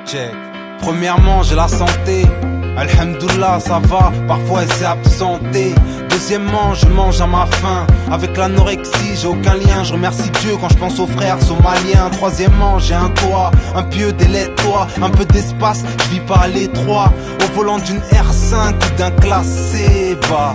check. Premièrement, j'ai la santé. Alhamdoulilah, ça va, parfois elle s'est absentée. Deuxièmement, je mange à ma faim. Avec l'anorexie, j'ai aucun lien. Je remercie Dieu quand je pense aux frères somaliens. Troisièmement, j'ai un toit, un pieu délai-toi, un peu d'espace, je vis pas à l'étroit. Au volant d'une R5 ou d'un classé, bah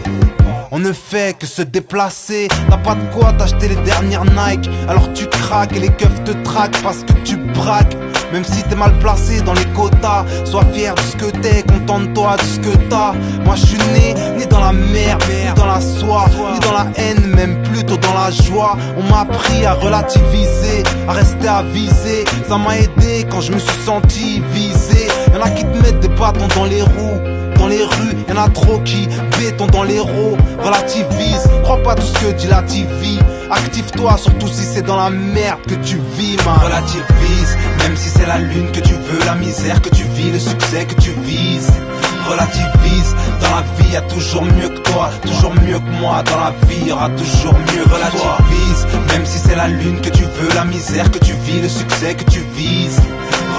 on ne fait que se déplacer. T'as pas de quoi t'acheter les dernières Nike, alors tu craques et les keufs te traquent parce que tu braques. Même si t'es mal placé dans les quotas, sois fier de ce que t'es, contente-toi de ce que t'as. Moi je suis né, ni dans la merde, ni dans la soie, ni dans la haine, même plutôt dans la joie. On m'a appris à relativiser, à rester avisé. Ça m'a aidé quand je me suis senti visé. Y'en a qui te mettent des bâtons dans les roues. Dans les rues, y'en a trop qui béton dans les roues. Relativise, crois pas tout ce que dit la TV. Active-toi, surtout si c'est dans la merde que tu vis, man. Relativise, même si c'est la lune que tu veux, la misère que tu vis, le succès que tu vises. Relativise, dans la vie y'a toujours mieux que toi, toujours mieux que moi. Dans la vie y'aura toujours mieux. Relativise, même si c'est la lune que tu veux, la misère que tu vis, le succès que tu vises.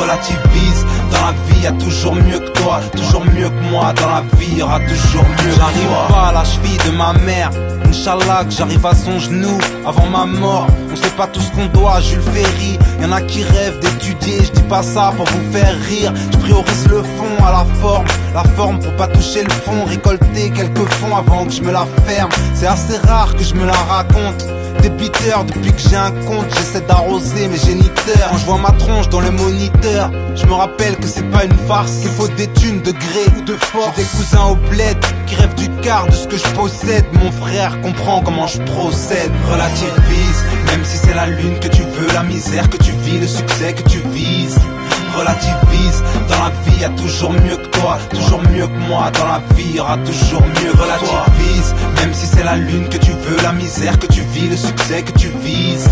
Relativise, dans la vie y'a toujours mieux que toi, toujours mieux que moi. Dans la vie y'aura toujours mieux. J'arrive pas à la cheville de ma mère, Inch'Allah que j'arrive à son genou avant ma mort. On sait pas tout ce qu'on doit à Jules Ferry. Y'en a qui rêvent d'étudier, je dis pas ça pour vous faire rire. Je priorise le fond à la forme pour pas toucher le fond. Récolter quelques fonds avant que je me la ferme. C'est assez rare que je me la raconte. Débiteur depuis que j'ai un compte, j'essaie d'arroser mes géniteurs. Quand je vois ma tronche dans le moniteur, je me rappelle que c'est pas une farce, qu'il faut des thunes de gré ou de force. J'ai des cousins au bled qui rêvent du quart de ce que je possède. Mon frère comprend comment je procède. Relativise, même si c'est la lune que tu veux, la misère que tu vis, le succès que tu vises. Relativise, dans la vie y'a toujours mieux que toi, toujours mieux que moi. Dans la vie y'aura toujours mieux. Relativise, même si c'est la lune que tu veux, la misère que tu vis, le succès que tu vises.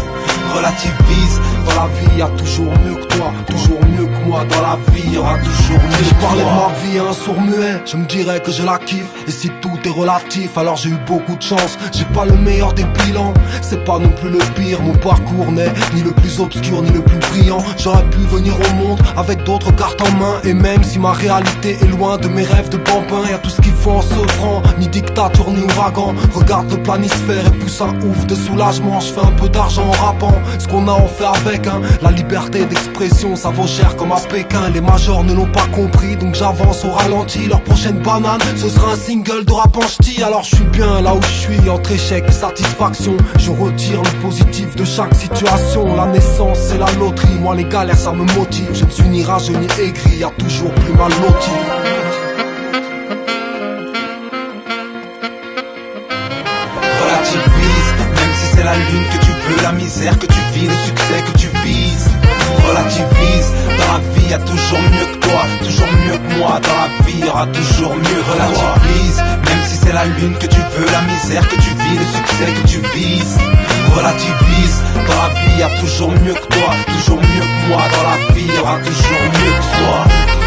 Relativise, dans la vie y'a toujours mieux que toi, toujours mieux que moi. Dans la vie y'aura toujours mieux. Si je parlais de ma vie à un sourd muet, je me dirais que je la kiffe. Et si tout est relatif, alors j'ai eu beaucoup de chance. J'ai pas le meilleur des bilans, c'est pas non plus le pire. Mon parcours n'est ni le plus obscur ni le plus brillant. J'aurais pu venir au monde avec d'autres cartes en main. Et même si ma réalité est loin de mes rêves de bambin, y'a tout ce qu'il faut en s'offrant, ni dictature ni ouragan. Regarde le planisphère et pousse un ouf de soulagement. Je fais un peu d'argent en rappant, ce qu'on a en fait avec, hein. La liberté d'expression, ça vaut cher comme à Pékin. Les majors ne l'ont pas compris, donc j'avance au ralenti. Leur prochaine banane, ce sera un single de rap en ch'ti. Alors je suis bien là où je suis, entre échec et satisfaction. Je retire le positif de chaque situation. La naissance c'est la loterie, moi les galères ça me motive. Je ne suis ni rageux ni aigri, y'a toujours plus mal loti. Relativise, même si c'est la lune que tu veux, la misère que tu vis, le succès que tu vises. Relativise, dans la vie y'a toujours mieux que toi, toujours mieux que moi. Dans la vie y'aura toujours mieux. Relativise, même si c'est la lune que tu veux, la misère que tu vis, le succès que tu vises. Relativise, dans la vie y'a toujours mieux que toi, toujours mieux que moi. Dans la vie y'aura toujours mieux que toi.